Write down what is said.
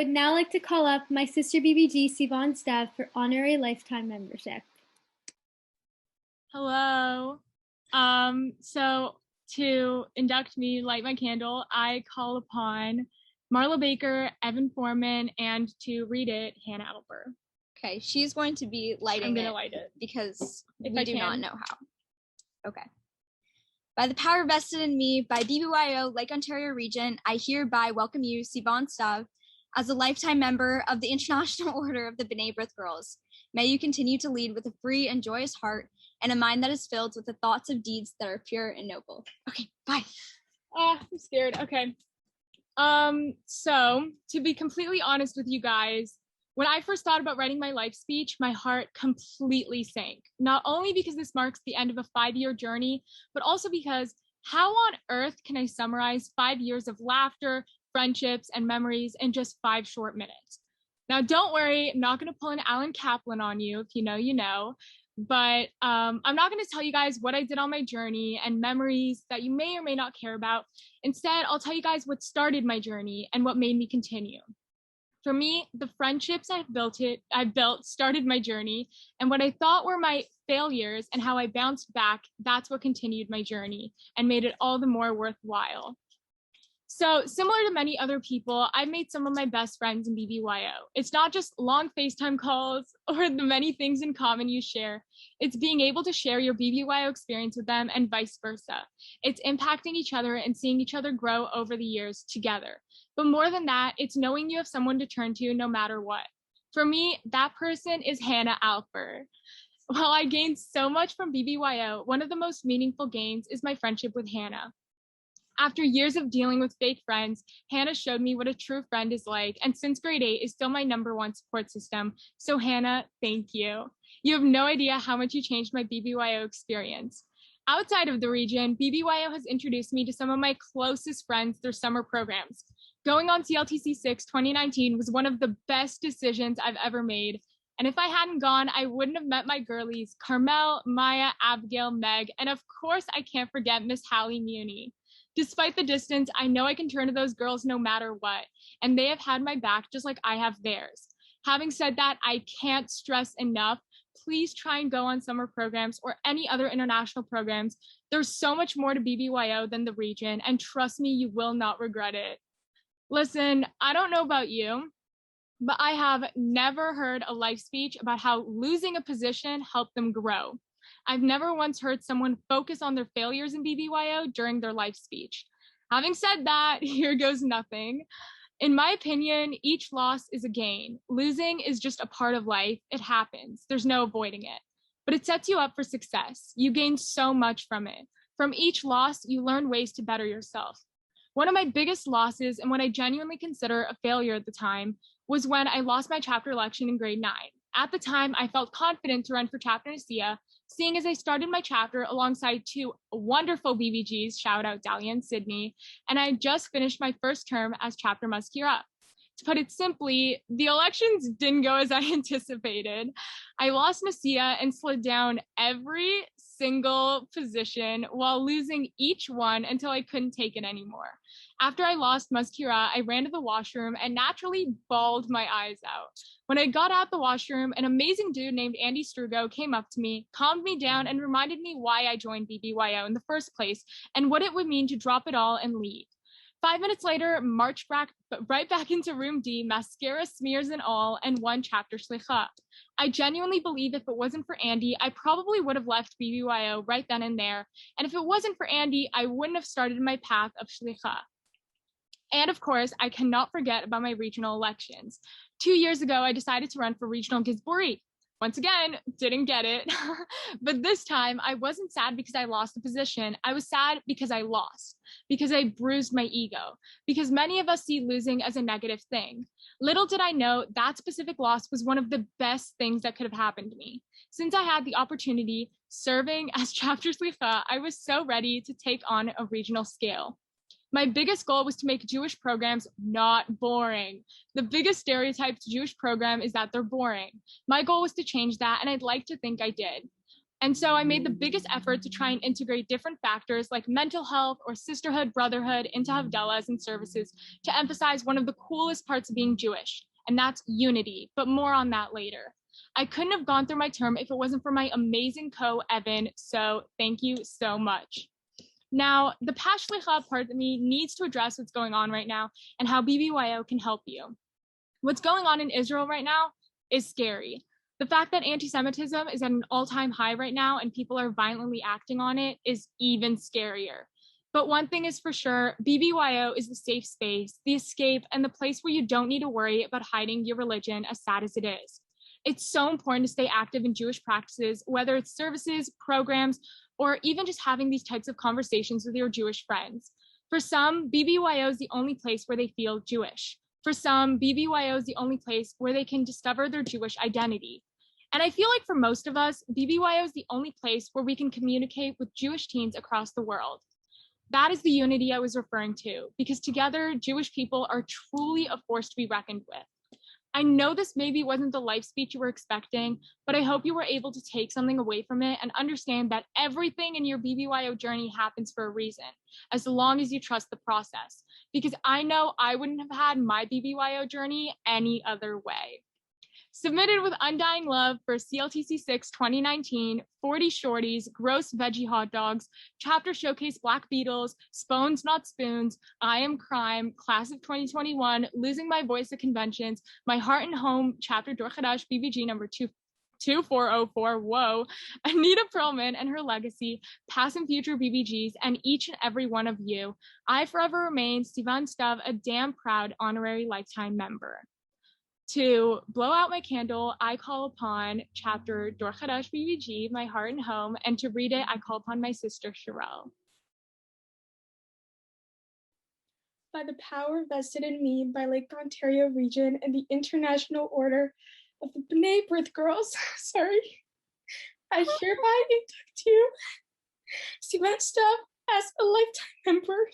would now like to call up my sister BBG, Sivan Stave, for honorary lifetime membership. Hello. So to induct me, light my candle, I call upon Marla Baker, Evan Foreman, and to read it, Hannah Alper. Okay, she's going to be lighting I'm gonna light it because if we I do can. not know how. Okay. By the power vested in me by BBYO Lake Ontario Region, I hereby welcome you, Sivan Stave, as a lifetime member of the International Order of the B'nai B'rith Girls. May you continue to lead with a free and joyous heart and a mind that is filled with the thoughts of deeds that are pure and noble. Okay, bye. I'm scared. Okay. So to be completely honest with you guys, when I first thought about writing my life speech, my heart completely sank. Not only because this marks the end of a 5-year journey, but also because how on earth can I summarize 5 years of laughter, friendships, and memories in just 5 short minutes? Now, don't worry, I'm not going to pull an Alan Kaplan on you. If you know, you know. But I'm not going to tell you guys what I did on my journey and memories that you may or may not care about. Instead, I'll tell you guys what started my journey and what made me continue. For me, the friendships I've built started my journey, and what I thought were my failures and how I bounced back, that's what continued my journey and made it all the more worthwhile. So similar to many other people, I've made some of my best friends in BBYO. It's not just long FaceTime calls or the many things in common you share. It's being able to share your BBYO experience with them and vice versa. It's impacting each other and seeing each other grow over the years together. But more than that, it's knowing you have someone to turn to no matter what. For me, that person is Hannah Alper. While I gained so much from BBYO, one of the most meaningful gains is my friendship with Hannah. After years of dealing with fake friends, Hannah showed me what a true friend is like, and since grade 8 is still my #1 support system. So Hannah, thank you. You have no idea how much you changed my BBYO experience. Outside of the region, BBYO has introduced me to some of my closest friends through summer programs. Going on CLTC 6 2019 was one of the best decisions I've ever made. And if I hadn't gone, I wouldn't have met my girlies, Carmel, Maya, Abigail, Meg, and of course, I can't forget Miss Hallie Muni. Despite the distance, I know I can turn to those girls no matter what, and they have had my back just like I have theirs. Having said that, I can't stress enough, please try and go on summer programs or any other international programs. There's so much more to BBYO than the region, and trust me, you will not regret it. Listen, I don't know about you, but I have never heard a life speech about how losing a position helped them grow. I've never once heard someone focus on their failures in BBYO during their life speech. Having said that, here goes nothing. In my opinion, each loss is a gain. Losing is just a part of life. It happens. There's no avoiding it. But it sets you up for success. You gain so much from it. From each loss, you learn ways to better yourself. One of my biggest losses, and what I genuinely consider a failure at the time, was when I lost my chapter election in grade 9. At the time, I felt confident to run for chapter Nasia, seeing as I started my chapter alongside 2 wonderful BBGs, shout out Dahlia and Sydney, and I had just finished my first term as chapter Muskira. To put it simply, the elections didn't go as I anticipated. I lost Nasia and slid down every single position while losing each one until I couldn't take it anymore. After I lost Muskira, I ran to the washroom and naturally bawled my eyes out. When I got out the washroom, an amazing dude named Andy Strugo came up to me, calmed me down, and reminded me why I joined BBYO in the first place and what it would mean to drop it all and leave. 5 minutes later, marched right back into room D, mascara smears and all, and won chapter Shlicha. I genuinely believe if it wasn't for Andy, I probably would have left BBYO right then and there. And if it wasn't for Andy, I wouldn't have started my path of Shlicha. And of course, I cannot forget about my regional elections. 2 years ago, I decided to run for regional Gisboree. Once again, didn't get it. But this time, I wasn't sad because I lost the position. I was sad because I lost, because I bruised my ego, because many of us see losing as a negative thing. Little did I know that specific loss was one of the best things that could have happened to me. Since I had the opportunity serving as chapter Slicha, I was so ready to take on a regional scale. My biggest goal was to make Jewish programs not boring. The biggest stereotype to Jewish program is that they're boring. My goal was to change that, and I'd like to think I did. And so I made the biggest effort to try and integrate different factors like mental health or sisterhood, brotherhood into Havdalahs and services to emphasize one of the coolest parts of being Jewish, and that's unity, but more on that later. I couldn't have gone through my term if it wasn't for my amazing Evan, so thank you so much. Now, the Pashlicha part of me needs to address what's going on right now and how BBYO can help you. What's going on in Israel right now is scary. The fact that anti-Semitism is at an all-time high right now and people are violently acting on it is even scarier. But one thing is for sure, BBYO is the safe space, the escape, and the place where you don't need to worry about hiding your religion, as sad as it is. It's so important to stay active in Jewish practices, whether it's services, programs, or even just having these types of conversations with your Jewish friends. For some, BBYO is the only place where they feel Jewish. For some, BBYO is the only place where they can discover their Jewish identity. And I feel like for most of us, BBYO is the only place where we can communicate with Jewish teens across the world. That is the unity I was referring to, because together, Jewish people are truly a force to be reckoned with. I know this maybe wasn't the life speech you were expecting, but I hope you were able to take something away from it and understand that everything in your BBYO journey happens for a reason, as long as you trust the process. Because I know I wouldn't have had my BBYO journey any other way. Submitted with undying love for CLTC 6 2019, 40 Shorties, Gross Veggie Hot Dogs, Chapter Showcase Black Beatles, Spoons Not Spoons, I Am Crime, Class of 2021, Losing My Voice at Conventions, My Heart and Home, Chapter Dor Chadash BBG number 2404, whoa, Anita Perlman and her legacy, past and future BBGs, and each and every one of you, I forever remain, Sivan Stave, a damn proud honorary lifetime member. To blow out my candle, I call upon Chapter Dor Chadash BBG, My Heart and Home, and to read it, I call upon my sister, Sherelle. By the power vested in me by Lake Ontario Region and the International Order of the B'nai B'rith Girls, I hereby induct you, Sivan Stave, as a lifetime member.